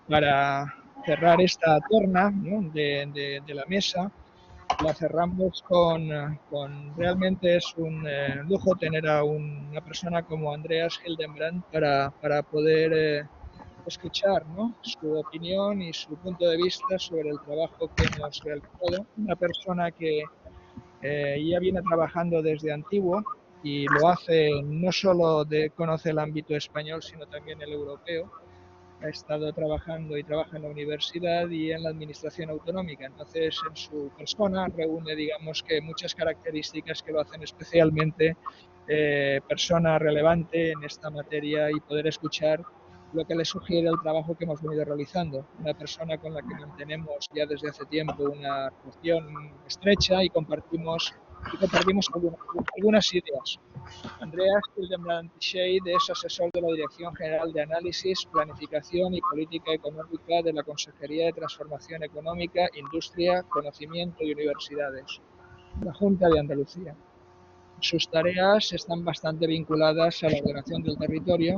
para cerrar esta terna, ¿no?, de la mesa. La cerramos con realmente es un lujo tener a una persona como Andreas Hildenbrand para poder escuchar, ¿no?, su opinión y su punto de vista sobre el trabajo que hemos realizado. Una persona que ya viene trabajando desde antiguo y lo hace no solo conoce el ámbito español, sino también el europeo. Ha estado trabajando y trabaja en la universidad y en la administración autonómica. Entonces, en su persona reúne, digamos, que muchas características que lo hacen especialmente persona relevante en esta materia y poder escuchar lo que le sugiere el trabajo que hemos venido realizando. Una persona con la que mantenemos ya desde hace tiempo una relación estrecha y compartimos algunas ideas. Andreas Hildenbrand Scheid es asesor de la Dirección General de Análisis, Planificación y Política Económica de la Consejería de Transformación Económica, Industria, Conocimiento y Universidades, la Junta de Andalucía. Sus tareas están bastante vinculadas a la ordenación del territorio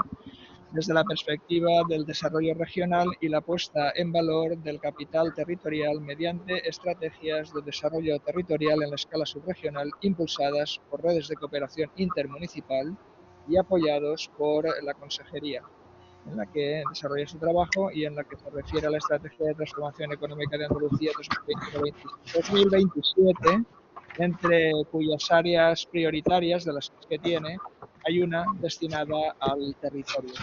desde la perspectiva del desarrollo regional y la puesta en valor del capital territorial mediante estrategias de desarrollo territorial en la escala subregional impulsadas por redes de cooperación intermunicipal y apoyados por la Consejería, en la que desarrolla su trabajo y en la que se refiere a la Estrategia de Transformación Económica de Andalucía 2021-2027, entre cuyas áreas prioritarias de las que tiene hay una destinada al territorio.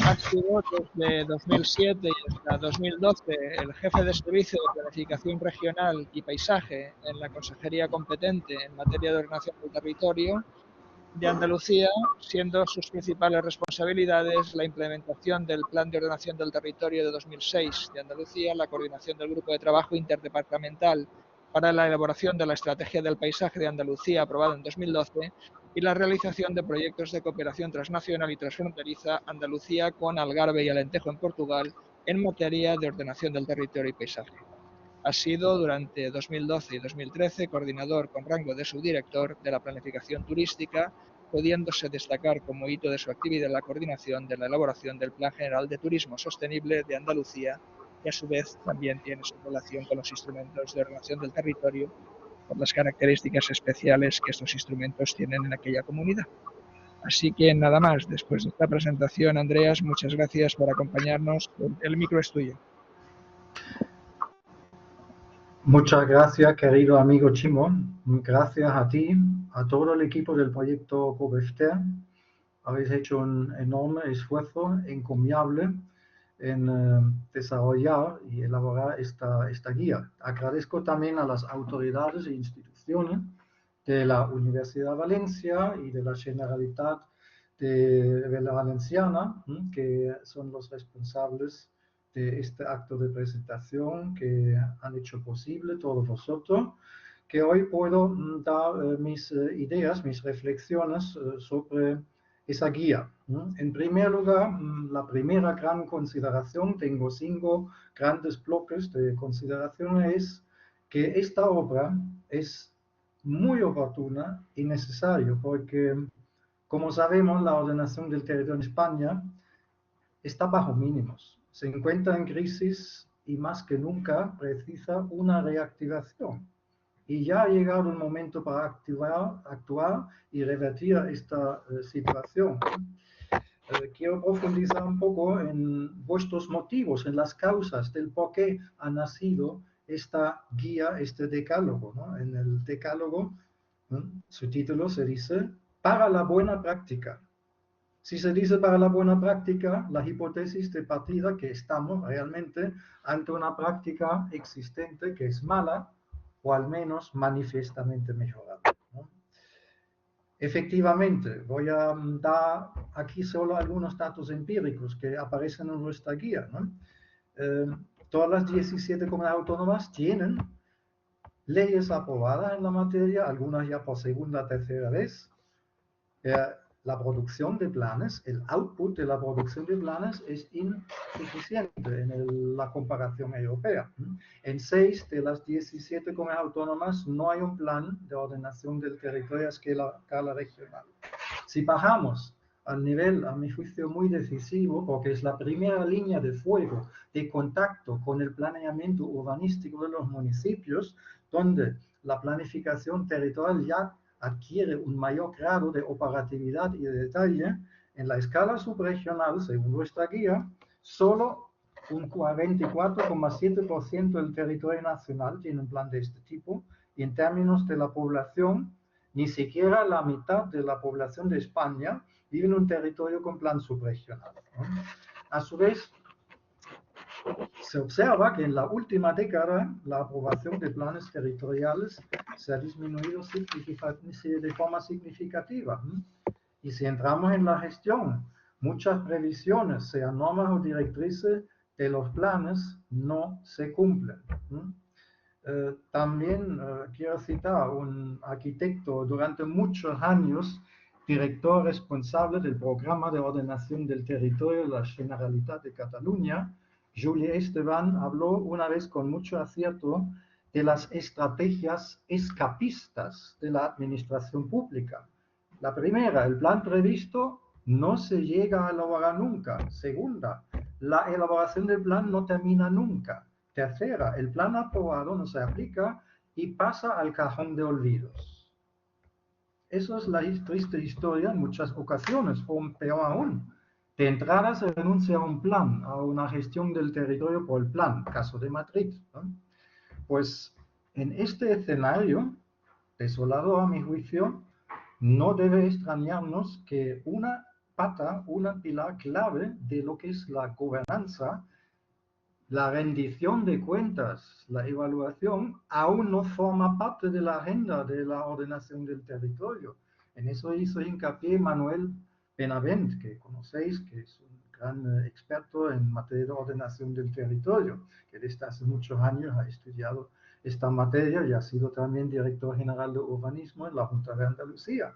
Ha sido desde 2007 y hasta 2012 el jefe de Servicio de Planificación Regional y Paisaje en la Consejería competente en materia de ordenación del territorio de Andalucía, siendo sus principales responsabilidades la implementación del Plan de Ordenación del Territorio de 2006 de Andalucía, la coordinación del Grupo de Trabajo Interdepartamental para la elaboración de la Estrategia del Paisaje de Andalucía, aprobada en 2012, y la realización de proyectos de cooperación transnacional y transfronteriza Andalucía con Algarve y Alentejo en Portugal en materia de ordenación del territorio y paisaje. Ha sido durante 2012 y 2013 coordinador con rango de subdirector de la planificación turística, pudiéndose destacar como hito de su actividad la coordinación de la elaboración del Plan General de Turismo Sostenible de Andalucía, que a su vez también tiene su relación con los instrumentos de ordenación del territorio por las características especiales que estos instrumentos tienen en aquella comunidad. Así que nada más, después de esta presentación, Andreas, muchas gracias por acompañarnos. El micro es tuyo. Muchas gracias, querido amigo Chimón. Gracias a ti, a todo el equipo del proyecto COPEFTER. Habéis hecho un enorme esfuerzo encomiable en desarrollar y elaborar esta guía. Agradezco también a las autoridades e instituciones de la Universidad de Valencia y de la Generalitat de la Valenciana, que son los responsables de este acto de presentación que han hecho posible todos vosotros, que hoy puedo dar mis ideas, mis reflexiones sobre esa guía. En primer lugar, la primera gran consideración, tengo 5 grandes bloques de consideración, es que esta obra es muy oportuna y necesaria, porque, como sabemos, la ordenación del territorio en España está bajo mínimos, se encuentra en crisis y más que nunca precisa una reactivación. Y ya ha llegado el momento para actuar y revertir esta situación. Quiero profundizar un poco en vuestros motivos, en las causas del por qué ha nacido esta guía, este decálogo, ¿no? En el decálogo, su título se dice, para la buena práctica. Si se dice para la buena práctica, la hipótesis de partida que estamos realmente ante una práctica existente que es mala, o al menos manifiestamente mejorable, ¿no? Efectivamente, voy a dar aquí solo algunos datos empíricos que aparecen en nuestra guía, ¿no? Todas las 17 comunidades autónomas tienen leyes aprobadas en la materia, algunas ya por segunda o tercera vez. La producción de planes, el output de la producción de planes es insuficiente en la comparación europea. En 6 de las 17 comunidades autónomas no hay un plan de ordenación del territorio a escala regional. Si bajamos al nivel, a mi juicio, muy decisivo, porque es la primera línea de fuego de contacto con el planeamiento urbanístico de los municipios, donde la planificación territorial ya adquiere un mayor grado de operatividad y de detalle. En la escala subregional, según nuestra guía, solo un 24,7% del territorio nacional tiene un plan de este tipo, y en términos de la población, ni siquiera la mitad de la población de España vive en un territorio con plan subregional, ¿no? A su vez, se observa que en la última década la aprobación de planes territoriales se ha disminuido de forma significativa. Y si entramos en la gestión, muchas previsiones, sean normas o directrices de los planes, no se cumplen. También quiero citar un arquitecto durante muchos años, director responsable del programa de ordenación del territorio de la Generalitat de Cataluña, Juli Esteban, habló una vez con mucho acierto de las estrategias escapistas de la administración pública. La primera, el plan previsto no se llega a elaborar nunca. Segunda, la elaboración del plan no termina nunca. Tercera, el plan aprobado no se aplica y pasa al cajón de olvidos. Eso es la triste historia en muchas ocasiones, o peor aún. De entrada se renuncia a un plan, a una gestión del territorio por el plan, caso de Madrid, ¿no? Pues en este escenario desolador, a mi juicio, no debe extrañarnos que una pata, una pilar clave de lo que es la gobernanza, la rendición de cuentas, la evaluación, aún no forma parte de la agenda de la ordenación del territorio. En eso hizo hincapié Manuel Benavent, que conocéis, que es un gran experto en materia de ordenación del territorio, que desde hace muchos años ha estudiado esta materia y ha sido también director general de urbanismo en la Junta de Andalucía.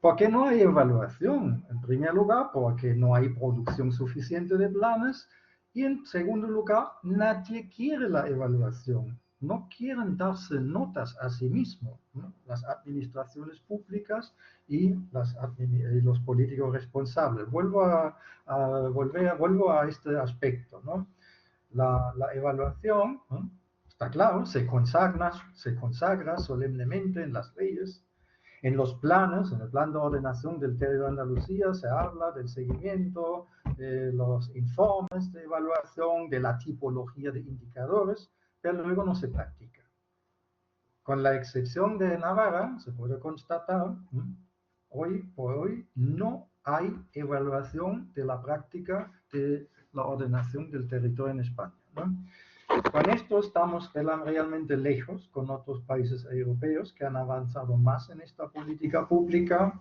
¿Por qué no hay evaluación? En primer lugar, porque no hay producción suficiente de planes. Y en segundo lugar, nadie quiere la evaluación. No quieren darse notas a sí mismos, ¿no? Las administraciones públicas y los políticos responsables. Vuelvo a este aspecto, ¿no? La evaluación, ¿no? Está claro, se consagra solemnemente en las leyes. En los planes, en el plan de ordenación del territorio de Andalucía, se habla del seguimiento, de los informes de evaluación, de la tipología de indicadores, pero luego no se practica. Con la excepción de Navarra, se puede constatar, hoy por hoy no hay evaluación de la práctica de la ordenación del territorio en España, ¿no? Con esto estamos realmente lejos con otros países europeos que han avanzado más en esta política pública: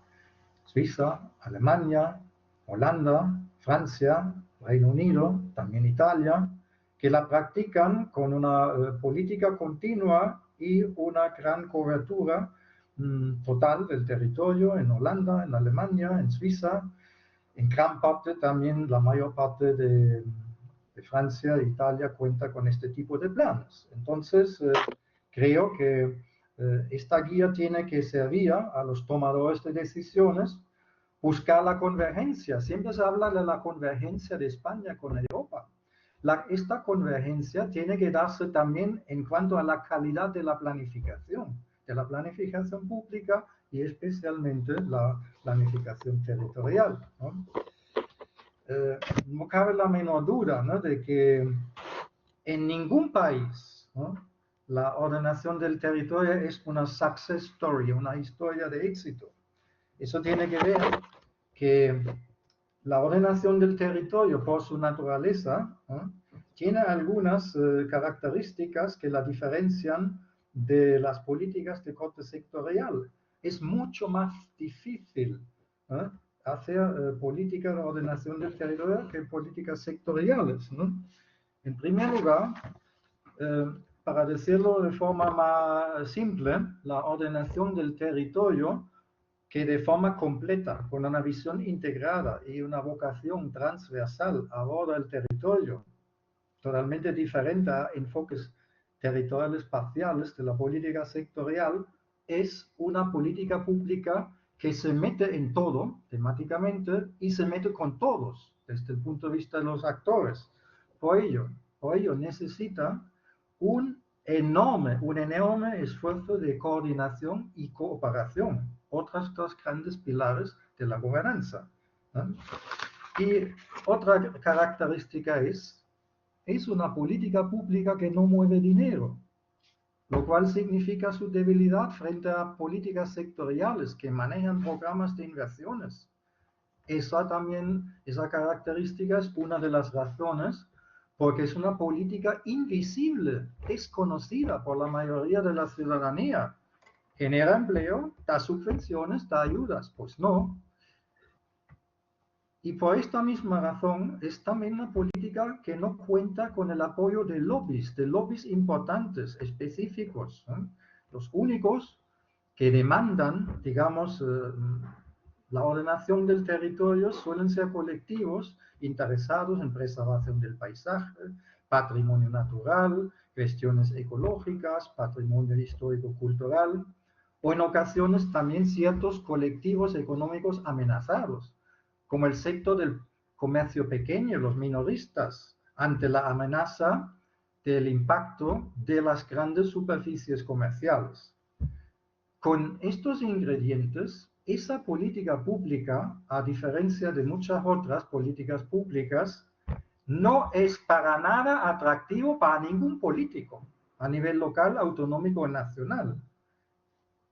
Suiza, Alemania, Holanda, Francia, Reino Unido, también Italia, que la practican con una política continua y una gran cobertura total del territorio en Holanda, en Alemania, en Suiza, en gran parte también la mayor parte de Francia e Italia cuenta con este tipo de planes. Entonces, creo que esta guía tiene que servir a los tomadores de decisiones, buscar la convergencia. Siempre se habla de la convergencia de España con Europa. Esta convergencia tiene que darse también en cuanto a la calidad de la planificación pública y especialmente la planificación territorial, ¿no? No cabe la menor duda, ¿no?, de que en ningún país, ¿no?, la ordenación del territorio es una success story, una historia de éxito. Eso tiene que ver que la ordenación del territorio, por su naturaleza, ¿no?, tiene algunas características que la diferencian de las políticas de corte sectorial. Es mucho más difícil, ¿no?, hacer política de ordenación del territorio que políticas sectoriales, ¿no? En primer lugar, para decirlo de forma más simple, la ordenación del territorio, que de forma completa, con una visión integrada y una vocación transversal aborda el territorio, totalmente diferente a enfoques territoriales parciales de la política sectorial, es una política pública que se mete en todo temáticamente y se mete con todos desde el punto de vista de los actores. Por ello necesita un enorme esfuerzo de coordinación y cooperación, otras dos grandes pilares de la gobernanza, ¿no? Y otra característica es una política pública que no mueve dinero, lo cual significa su debilidad frente a políticas sectoriales que manejan programas de inversiones. Esa característica es una de las razones porque es una política invisible, desconocida por la mayoría de la ciudadanía. ¿Genera empleo? ¿Da subvenciones? ¿Da ayudas? Pues no. Y por esta misma razón es también una política que no cuenta con el apoyo de lobbies importantes, específicos, ¿eh? Los únicos que demandan, digamos, la ordenación del territorio suelen ser colectivos interesados en preservación del paisaje, patrimonio natural, cuestiones ecológicas, patrimonio histórico-cultural, o en ocasiones también ciertos colectivos económicos amenazados, como el sector del comercio pequeño, los minoristas, ante la amenaza del impacto de las grandes superficies comerciales. Con estos ingredientes, esa política pública, a diferencia de muchas otras políticas públicas, no es para nada atractivo para ningún político, a nivel local, autonómico o nacional.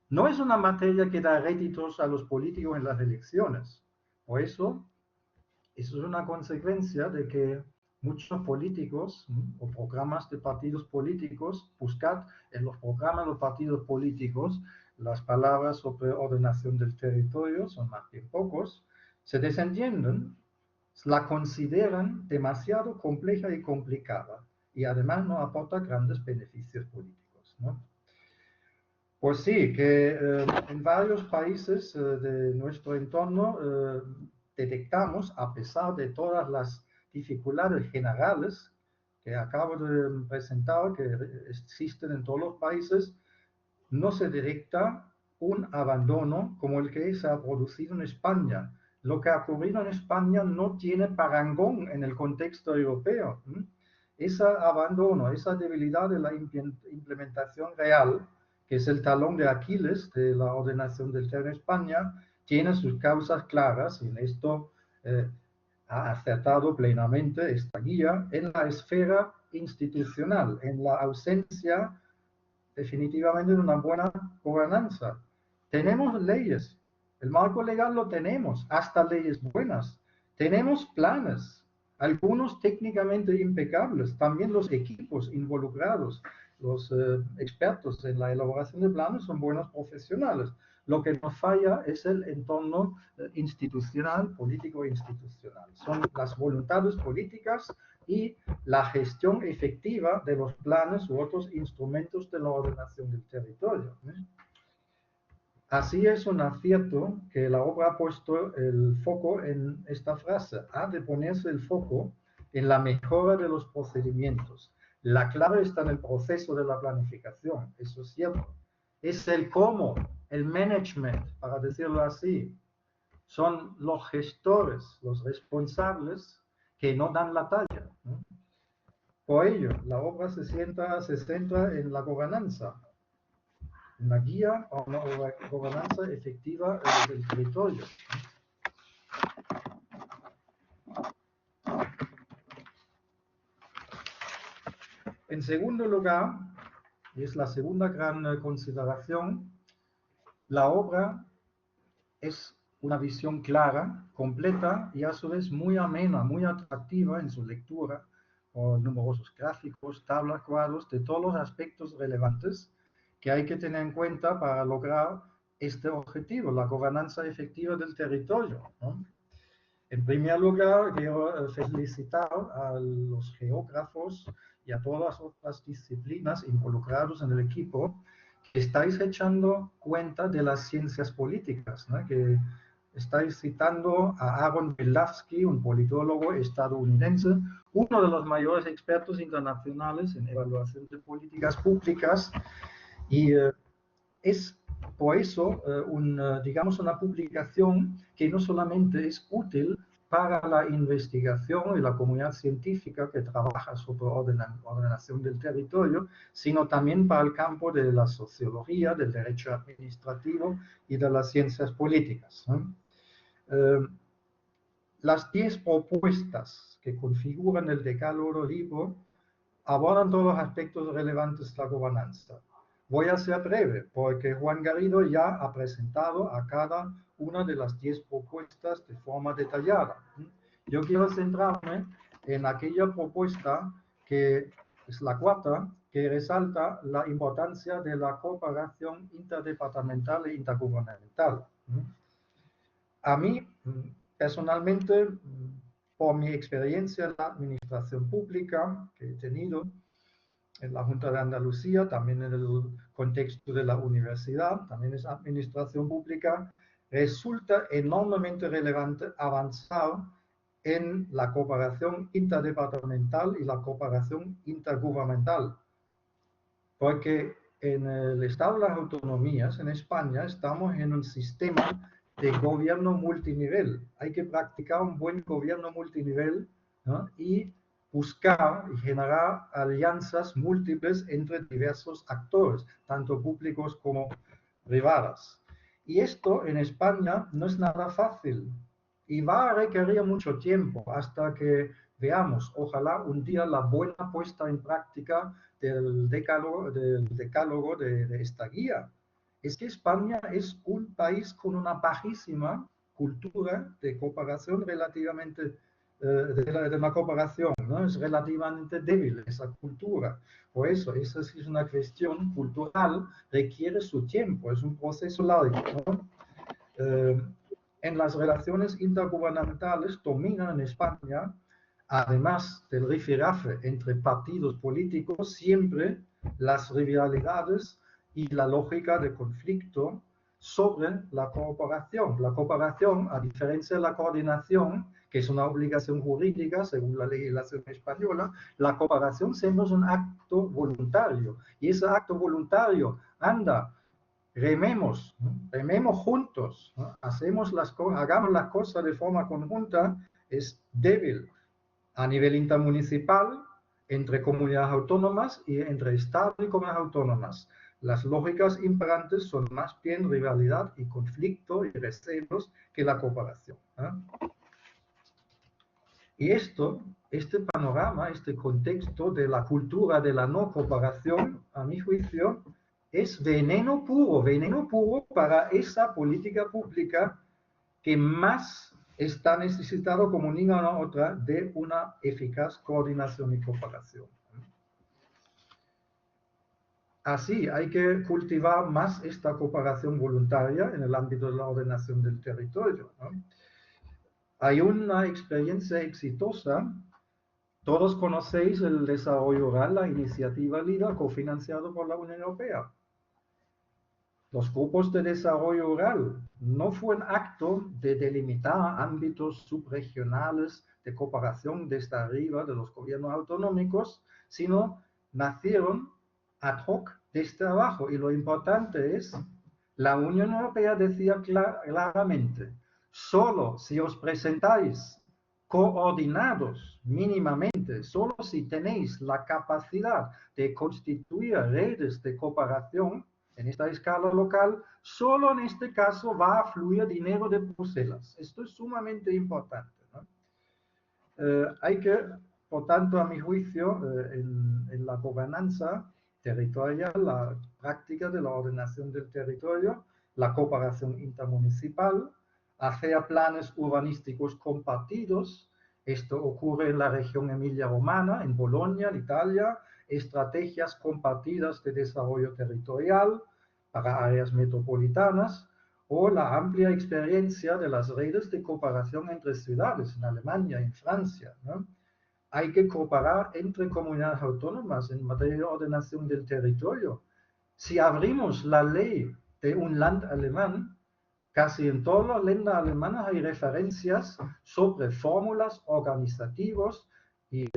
No es una materia que da réditos a los políticos en las elecciones. Por eso es una consecuencia de que muchos políticos o programas de partidos políticos, buscad en los programas de los partidos políticos las palabras sobre ordenación del territorio, son más bien pocos, se desentienden, la consideran demasiado compleja y complicada y además no aporta grandes beneficios políticos, ¿no? Pues sí, que en varios países de nuestro entorno detectamos, a pesar de todas las dificultades generales que acabo de presentar, que existen en todos los países, no se detecta un abandono como el que se ha producido en España. Lo que ha ocurrido en España no tiene parangón en el contexto europeo. Ese abandono, esa debilidad de la implementación real, que es el talón de Aquiles de la ordenación del territorio en España, tiene sus causas claras, y en esto ha acertado plenamente esta guía, en la esfera institucional, en la ausencia definitivamente de una buena gobernanza. Tenemos leyes, el marco legal lo tenemos, hasta leyes buenas. Tenemos planes, algunos técnicamente impecables, también los equipos involucrados, los expertos en la elaboración de planes son buenos profesionales. Lo que nos falla es el entorno institucional, político e institucional. Son las voluntades políticas y la gestión efectiva de los planes u otros instrumentos de la ordenación del territorio. Así es un acierto que la obra ha puesto el foco en esta frase. Ha de ponerse el foco en la mejora de los procedimientos. La clave está en el proceso de la planificación, eso es cierto. Es el cómo, el management, para decirlo así. Son los gestores, los responsables que no dan la talla, ¿no? Por ello, la obra se centra en la gobernanza, una guía a una gobernanza efectiva del territorio. En segundo lugar, y es la segunda gran consideración, la obra es una visión clara, completa y a su vez muy amena, muy atractiva en su lectura, con numerosos gráficos, tablas, cuadros, de todos los aspectos relevantes que hay que tener en cuenta para lograr este objetivo, la gobernanza efectiva del territorio, ¿no? En primer lugar, quiero felicitar a los geógrafos y a todas las otras disciplinas involucradas en el equipo que estáis echando cuenta de las ciencias políticas, ¿no? Que estáis citando a Aaron Belafsky, un politólogo estadounidense, uno de los mayores expertos internacionales en evaluación de políticas públicas, y es por eso, digamos, una publicación que no solamente es útil para la investigación y la comunidad científica que trabaja sobre ordenación del territorio, sino también para el campo de la sociología, del derecho administrativo y de las ciencias políticas. Las 10 propuestas que configuran el Decálogo Libro abordan todos los aspectos relevantes de la gobernanza. Voy a ser breve, porque Juan Garrido ya ha presentado a cada una de las 10 propuestas de forma detallada. Yo quiero centrarme en aquella propuesta que es la cuarta, que resalta la importancia de la cooperación interdepartamental e intergubernamental. A mí, personalmente, por mi experiencia en la administración pública que he tenido en la Junta de Andalucía, también en el contexto de la universidad, también es administración pública, resulta enormemente relevante avanzar en la cooperación interdepartamental y la cooperación intergubernamental. Porque en el Estado de las Autonomías, en España, estamos en un sistema de gobierno multinivel. Hay que practicar un buen gobierno multinivel, ¿no? Y buscar y generar alianzas múltiples entre diversos actores, tanto públicos como privados. Y esto en España no es nada fácil y va a requerir mucho tiempo hasta que veamos, ojalá un día, la buena puesta en práctica del decálogo de esta guía. Es que España es un país con una bajísima cultura de cooperación relativamente, de la cooperación, ¿no? Es relativamente débil esa cultura. Por eso, esa es una cuestión cultural, requiere su tiempo, es un proceso largo, ¿no? En las relaciones intergubernamentales dominan en España, además del rifirrafe entre partidos políticos, siempre las rivalidades y la lógica de conflicto sobre la cooperación. La cooperación, a diferencia de la coordinación, que es una obligación jurídica según la legislación española, la cooperación siempre es un acto voluntario. Y ese acto voluntario anda, rememos, ¿no? Rememos juntos, ¿no? Hagamos las cosas de forma conjunta, es débil a nivel intermunicipal, entre comunidades autónomas y entre Estado y comunidades autónomas. Las lógicas imperantes son más bien rivalidad y conflicto y recelos que la cooperación, ¿eh? Y este panorama, este contexto de la cultura de la no cooperación, a mi juicio, es veneno puro para esa política pública que más está necesitado como ninguna otra de una eficaz coordinación y cooperación. Así, hay que cultivar más esta cooperación voluntaria en el ámbito de la ordenación del territorio, ¿no? Hay una experiencia exitosa. Todos conocéis el desarrollo rural, la iniciativa LIDER, cofinanciado por la Unión Europea. Los grupos de desarrollo rural no fue un acto de delimitar ámbitos subregionales de cooperación desde arriba de los gobiernos autonómicos, sino nacieron ad hoc desde abajo. Y lo importante es, la Unión Europea decía claramente, solo si os presentáis coordinados mínimamente, solo si tenéis la capacidad de constituir redes de cooperación en esta escala local, solo en este caso va a fluir dinero de Bruselas. Esto es sumamente importante, ¿no? Hay que, por tanto, a mi juicio, en la gobernanza territorial, la práctica de la ordenación del territorio, la cooperación intermunicipal, hacer planes urbanísticos compartidos. Esto ocurre en la región Emilia-Romagna, en Bolonia, en Italia, estrategias compartidas de desarrollo territorial para áreas metropolitanas, o la amplia experiencia de las redes de cooperación entre ciudades en Alemania y en Francia, ¿no? Hay que cooperar entre comunidades autónomas en materia de ordenación del territorio. Si abrimos la ley de un land alemán, casi en todas las lenguas alemanas hay referencias sobre fórmulas organizativas e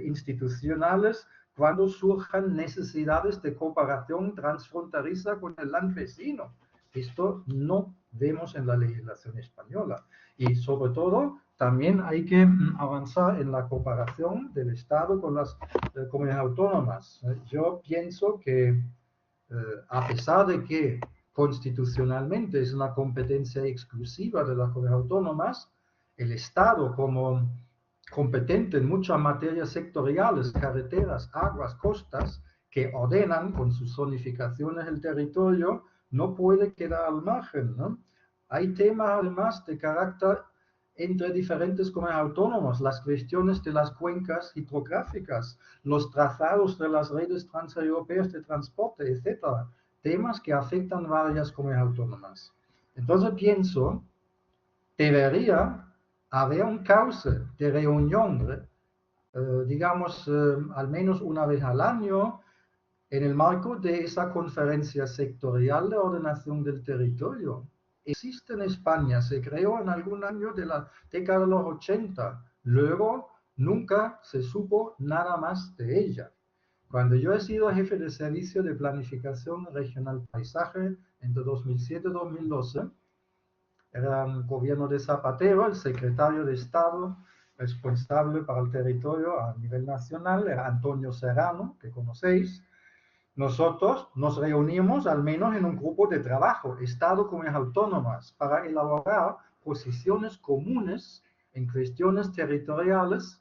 institucionales cuando surjan necesidades de cooperación transfronteriza con el land vecino. Esto no vemos en la legislación española. Y sobre todo, también hay que avanzar en la cooperación del Estado con las comunidades autónomas. Yo pienso que a pesar de que constitucionalmente es una competencia exclusiva de las comunidades autónomas, el Estado como competente en muchas materias sectoriales, carreteras, aguas, costas, que ordenan con sus zonificaciones el territorio, no puede quedar al margen, ¿no? Hay temas además de carácter entre diferentes comunidades autónomas, las cuestiones de las cuencas hidrográficas, los trazados de las redes transeuropeas de transporte, etcétera, temas que afectan varias comunidades autónomas. Entonces pienso, debería haber un cauce de reunión, digamos, al menos una vez al año, en el marco de esa conferencia sectorial de ordenación del territorio. Existe en España, se creó en algún año de la década de los 80, luego nunca se supo nada más de ella. Cuando yo he sido jefe de servicio de planificación regional paisaje entre 2007 y 2012, era el gobierno de Zapatero, el secretario de Estado responsable para el territorio a nivel nacional, era Antonio Serrano, que conocéis. Nosotros nos reunimos al menos en un grupo de trabajo, Estado, comunidades autónomas, para elaborar posiciones comunes en cuestiones territoriales,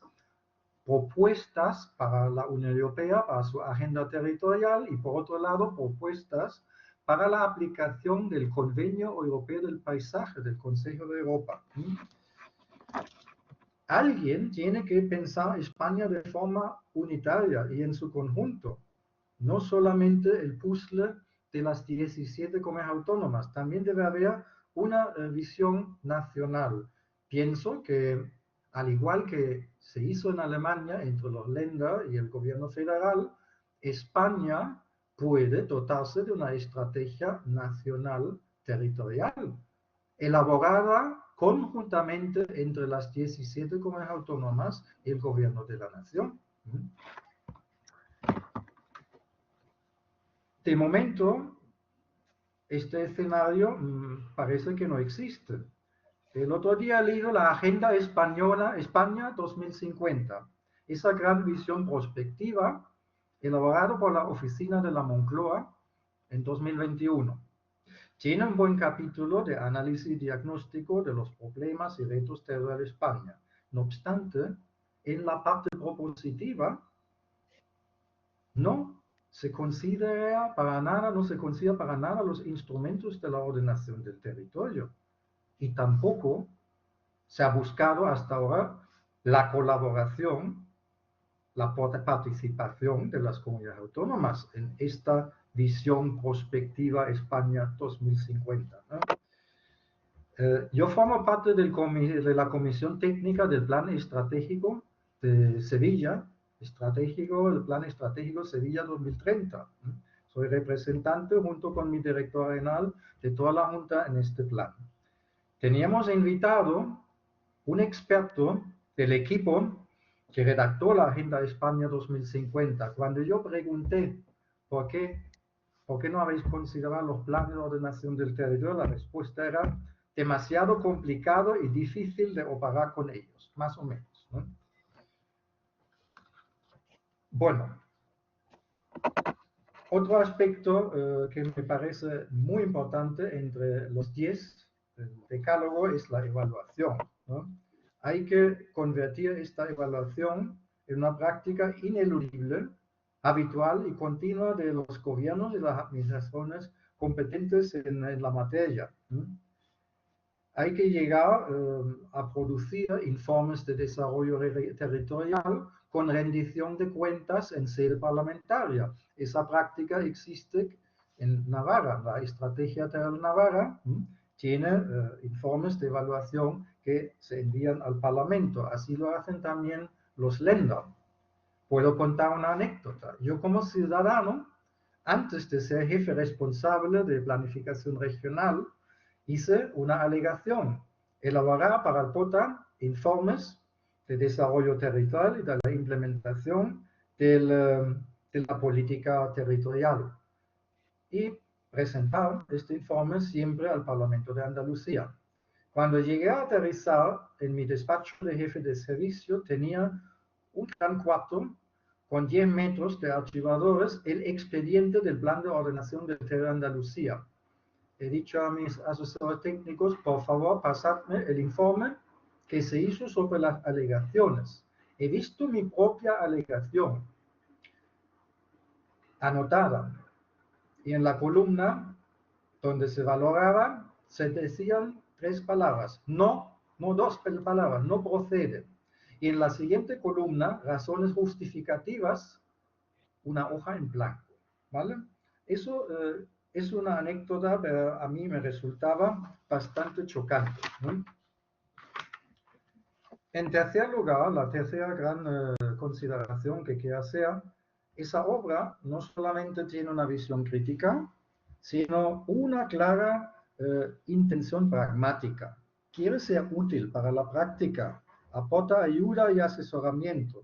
propuestas para la Unión Europea, para su agenda territorial y por otro lado propuestas para la aplicación del Convenio Europeo del Paisaje del Consejo de Europa. Alguien tiene que pensar España de forma unitaria y en su conjunto. No solamente el puzzle de las 17 comunidades autónomas, también debe haber una visión nacional. Pienso que, al igual que se hizo en Alemania entre los Länder y el gobierno federal, España puede dotarse de una estrategia nacional territorial, elaborada conjuntamente entre las 17 comunidades autónomas y el gobierno de la nación. De momento, este escenario parece que no existe. El otro día he leído la Agenda Española, España 2050, esa gran visión prospectiva elaborada por la Oficina de la Moncloa en 2021. Tiene un buen capítulo de análisis y diagnóstico de los problemas y retos de España. No obstante, en la parte propositiva, no se considera para nada los instrumentos de la ordenación del territorio. Y tampoco se ha buscado hasta ahora la colaboración, la participación de las comunidades autónomas en esta visión prospectiva España 2050, ¿no? Yo formo parte de la Comisión Técnica del Plan Estratégico de Sevilla, el Plan Estratégico Sevilla 2030. Soy representante junto con mi director general de toda la Junta en este plan. Teníamos invitado un experto del equipo que redactó la Agenda España 2050. Cuando yo pregunté por qué no habéis considerado los planes de ordenación del territorio, la respuesta era demasiado complicado y difícil de operar con ellos, más o menos, ¿no? Bueno, otro aspecto que me parece muy importante entre los 10 del decálogo es la evaluación, ¿no? Hay que convertir esta evaluación en una práctica ineludible, habitual y continua de los gobiernos y las administraciones competentes en la materia, ¿no? Hay que llegar a producir informes de desarrollo territorial con rendición de cuentas en sede parlamentaria. Esa práctica existe en Navarra. La Estrategia Territorial Navarra tiene informes de evaluación que se envían al Parlamento. Así lo hacen también los Länder. Puedo contar una anécdota. Yo como ciudadano, antes de ser jefe responsable de planificación regional, hice una alegación, elaborar para el POTA informes de desarrollo territorial y de la implementación de la política territorial y presentar este informe siempre al Parlamento de Andalucía. Cuando llegué a aterrizar en mi despacho de jefe de servicio, tenía un gran cuarto con 10 metros de archivadores, el expediente del Plan de Ordenación del Territorio de Andalucía. He dicho a mis asesores técnicos, por favor, pasadme el informe que se hizo sobre las alegaciones. He visto mi propia alegación anotada, y en la columna donde se valoraba, se decían 3 palabras, no 2 palabras, no procede. Y en la siguiente columna, razones justificativas, una hoja en blanco, ¿vale? Eso es una anécdota, pero a mí me resultaba bastante chocante, ¿no? En tercer lugar, la tercera gran consideración que quiero hacer, esa obra no solamente tiene una visión crítica, sino una clara intención pragmática. Quiere ser útil para la práctica, aporta ayuda y asesoramiento.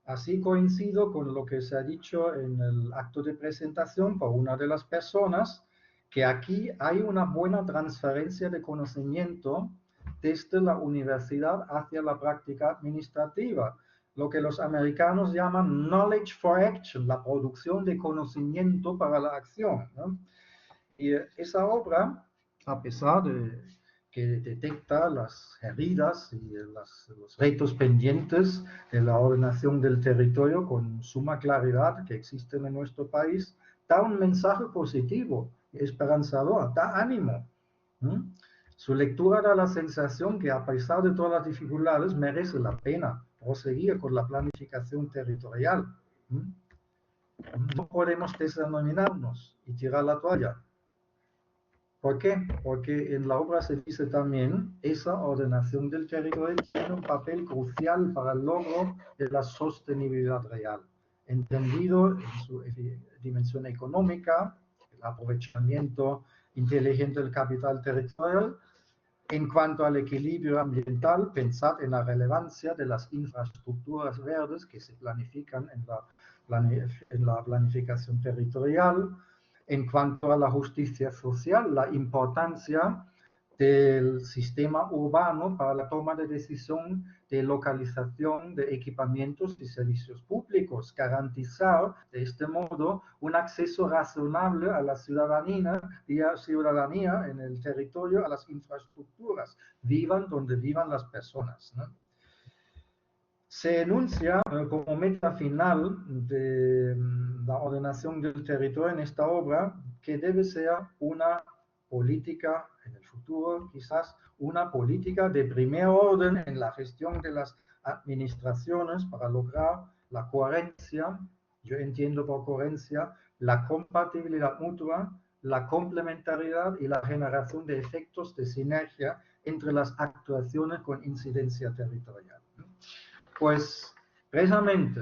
Así coincido con lo que se ha dicho en el acto de presentación por una de las personas, que aquí hay una buena transferencia de conocimiento desde la universidad hacia la práctica administrativa, lo que los americanos llaman knowledge for action, la producción de conocimiento para la acción, ¿no? Y esa obra, a pesar de que detecta las heridas y los retos pendientes de la ordenación del territorio con suma claridad que existen en nuestro país, da un mensaje positivo, esperanzador, da ánimo. Su lectura da la sensación que, a pesar de todas las dificultades, merece la pena proseguir con la planificación territorial. No podemos desanominarnos y tirar la toalla. ¿Por qué? Porque en la obra se dice también, esa ordenación del territorio tiene un papel crucial para el logro de la sostenibilidad real, entendido en su dimensión económica, el aprovechamiento inteligente del capital territorial. En cuanto al equilibrio ambiental, pensad en la relevancia de las infraestructuras verdes que se planifican en la planificación territorial. En cuanto a la justicia social, la importancia del sistema urbano para la toma de decisión de localización de equipamientos y servicios públicos, garantizar de este modo un acceso razonable a la ciudadanía en el territorio, a las infraestructuras, vivan donde vivan las personas, ¿no? Se enuncia como meta final de la ordenación del territorio en esta obra que debe ser una política, en el futuro quizás, una política de primer orden en la gestión de las administraciones para lograr la coherencia, yo entiendo por coherencia, la compatibilidad mutua, la complementariedad y la generación de efectos de sinergia entre las actuaciones con incidencia territorial. Pues precisamente,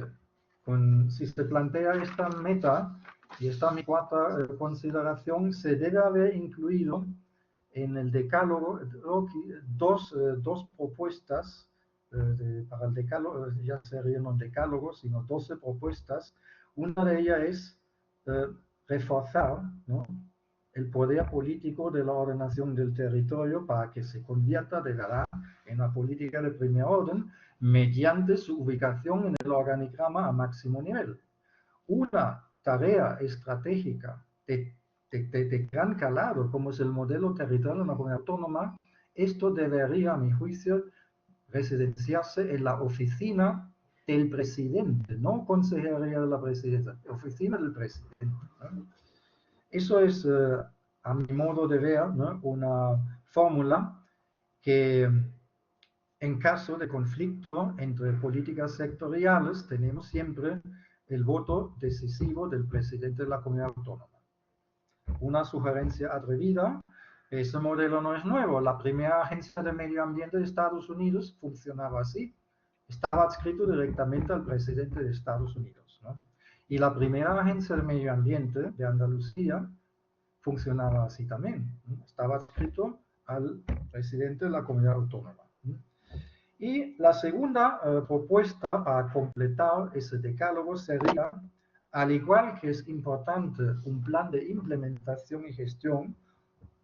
si se plantea esta meta, y esta mi cuarta consideración, se debe haber incluido en el decálogo dos propuestas para el decálogo, ya sería no un decálogo, sino 12 propuestas. Una de ellas es reforzar, ¿no?, el poder político de la ordenación del territorio para que se convierta de verdad en una política de primer orden mediante su ubicación en el organigrama a máximo nivel. Una tarea estratégica de gran calado, como es el modelo territorial de una comunidad autónoma, esto debería, a mi juicio, residenciarse en la oficina del presidente, no consejería de la presidencia, oficina del presidente, ¿no? Eso es, a mi modo de ver, ¿no?, una fórmula que, en caso de conflicto entre políticas sectoriales, tenemos siempre el voto decisivo del presidente de la comunidad autónoma. Una sugerencia atrevida, ese modelo no es nuevo. La primera agencia de medio ambiente de Estados Unidos funcionaba así. Estaba adscrito directamente al presidente de Estados Unidos, ¿no? Y la primera agencia de medio ambiente de Andalucía funcionaba así también, ¿no? Estaba adscrito al presidente de la comunidad autónoma, ¿no? Y la segunda propuesta para completar ese decálogo sería, al igual que es importante un plan de implementación y gestión,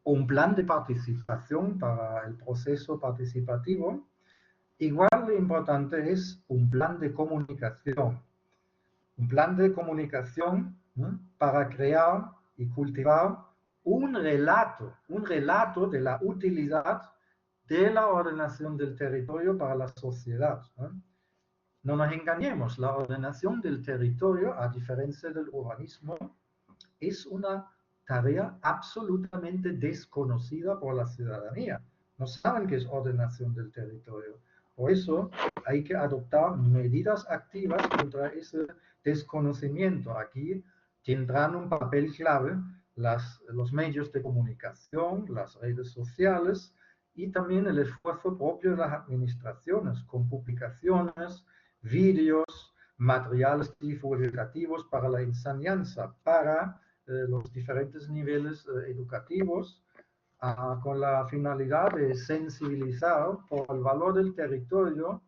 un plan de participación para el proceso participativo, igual de importante es un plan de comunicación. Un plan de comunicación, ¿no?, para crear y cultivar un relato de la utilidad de la ordenación del territorio para la sociedad, ¿no? No nos engañemos, la ordenación del territorio, a diferencia del urbanismo, es una tarea absolutamente desconocida por la ciudadanía. No saben qué es ordenación del territorio. Por eso hay que adoptar medidas activas contra ese desconocimiento. Aquí tendrán un papel clave los medios de comunicación, las redes sociales y también el esfuerzo propio de las administraciones con publicaciones, vídeos, materiales divulgativos para la enseñanza, para los diferentes niveles educativos, con la finalidad de sensibilizar por el valor del territorio,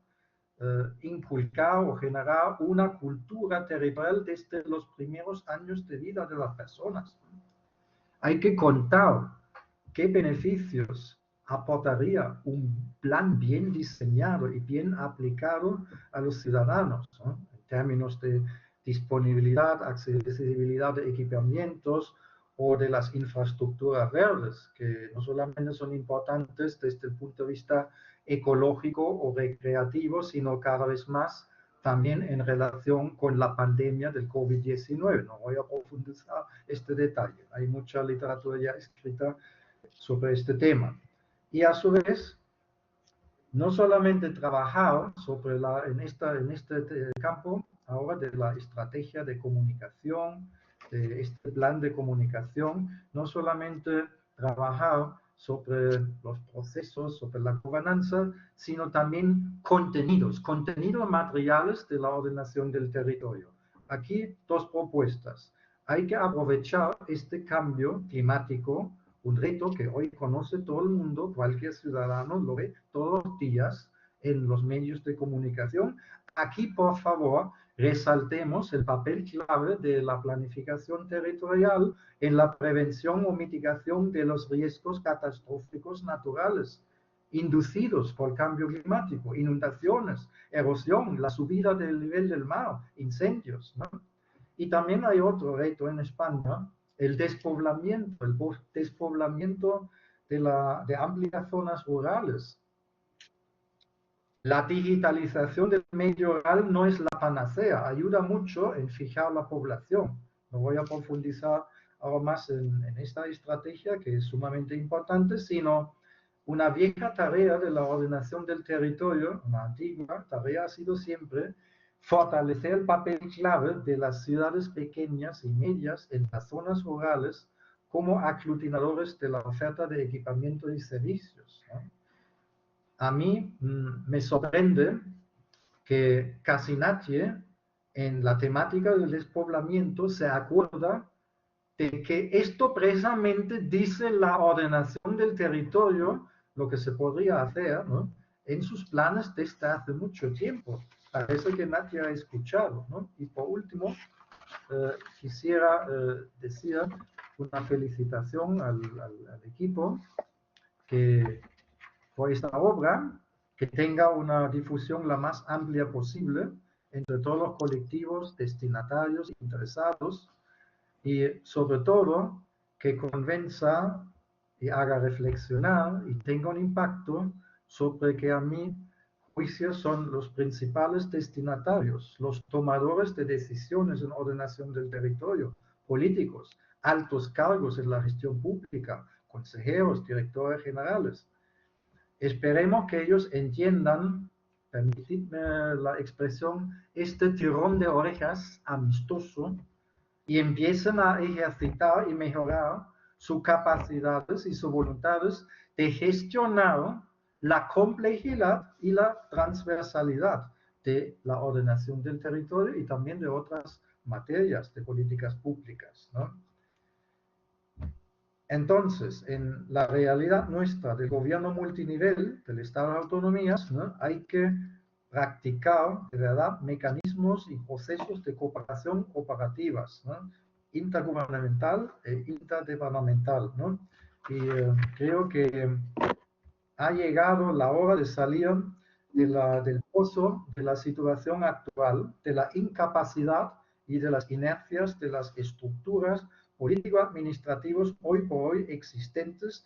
inculcar o generar una cultura territorial desde los primeros años de vida de las personas. Hay que contar qué beneficios aportaría un plan bien diseñado y bien aplicado a los ciudadanos, ¿no?, en términos de disponibilidad, accesibilidad de equipamientos o de las infraestructuras verdes, que no solamente son importantes desde el punto de vista ecológico o recreativo, sino cada vez más también en relación con la pandemia del COVID-19. No voy a profundizar este detalle. Hay mucha literatura ya escrita sobre este tema. Y a su vez, no solamente trabajar en este campo ahora de la estrategia de comunicación, de este plan de comunicación, no solamente trabajar sobre los procesos, sobre la gobernanza, sino también contenidos materiales de la ordenación del territorio. Aquí dos propuestas. Hay que aprovechar este cambio climático, un reto que hoy conoce todo el mundo, cualquier ciudadano lo ve todos los días en los medios de comunicación. Aquí, por favor, resaltemos el papel clave de la planificación territorial en la prevención o mitigación de los riesgos catastróficos naturales inducidos por el cambio climático, inundaciones, erosión, la subida del nivel del mar, incendios, ¿no? Y también hay otro reto en España, el despoblamiento de amplias zonas rurales. La digitalización del medio rural no es la panacea, ayuda mucho en fijar la población. No voy a profundizar ahora más en esta estrategia, que es sumamente importante, sino una vieja tarea de la ordenación del territorio, una antigua tarea ha sido siempre fortalecer el papel clave de las ciudades pequeñas y medias en las zonas rurales como aglutinadores de la oferta de equipamiento y servicios, ¿no? A mí me sorprende que casi nadie en la temática del despoblamiento se acuerda de que esto precisamente dice la ordenación del territorio, lo que se podría hacer, ¿no?, en sus planes desde hace mucho tiempo. Parece que nadie ha escuchado, ¿no? Y por último, quisiera decir una felicitación al equipo que por esta obra, que tenga una difusión la más amplia posible entre todos los colectivos, destinatarios, interesados, y sobre todo que convenza y haga reflexionar y tenga un impacto sobre que a mi juicio son los principales destinatarios, los tomadores de decisiones en ordenación del territorio, políticos, altos cargos en la gestión pública, consejeros, directores generales. Esperemos que ellos entiendan, permitidme la expresión, este tirón de orejas amistoso y empiecen a ejercitar y mejorar sus capacidades y sus voluntades de gestionar la complejidad y la transversalidad de la ordenación del territorio y también de otras materias de políticas públicas, ¿no? Entonces, en la realidad nuestra del gobierno multinivel del Estado de Autonomías, ¿no? Hay que practicar de verdad mecanismos y procesos de cooperación operativas, ¿no? Intergubernamental e interdepartamental, ¿no? Y creo que ha llegado la hora de salir del pozo de la situación actual, de la incapacidad y de las inercias de las estructuras político-administrativas hoy por hoy existentes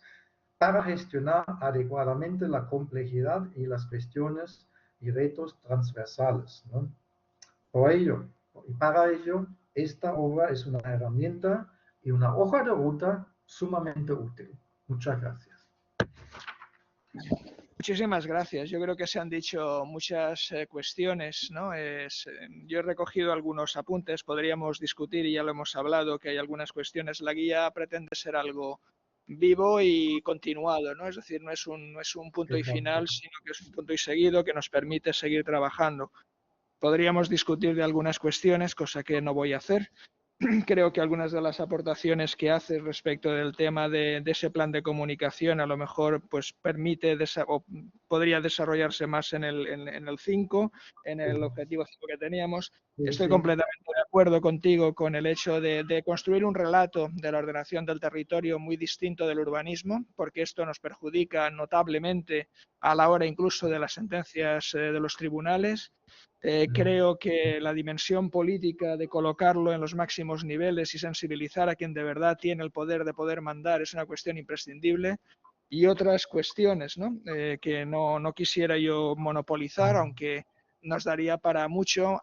para gestionar adecuadamente la complejidad y las cuestiones y retos transversales, ¿no? Por ello, y para ello, esta obra es una herramienta y una hoja de ruta sumamente útil. Muchas gracias. Muchísimas gracias. Yo creo que se han dicho muchas cuestiones, ¿no? Yo he recogido algunos apuntes, podríamos discutir y ya lo hemos hablado, que hay algunas cuestiones. La guía pretende ser algo vivo y continuado, ¿no? Es decir, no es un punto y final, sino que es un punto y seguido que nos permite seguir trabajando. Podríamos discutir de algunas cuestiones, cosa que no voy a hacer. Creo que algunas de las aportaciones que hace respecto del tema de ese plan de comunicación a lo mejor pues permite o podría desarrollarse más en el 5, en el objetivo 5 que teníamos. Estoy completamente de acuerdo contigo con el hecho de construir un relato de la ordenación del territorio muy distinto del urbanismo, porque esto nos perjudica notablemente a la hora incluso de las sentencias de los tribunales. Creo que la dimensión política de colocarlo en los máximos niveles y sensibilizar a quien de verdad tiene el poder de poder mandar es una cuestión imprescindible. Y otras cuestiones, ¿no? Que no quisiera yo monopolizar, aunque nos daría para mucho.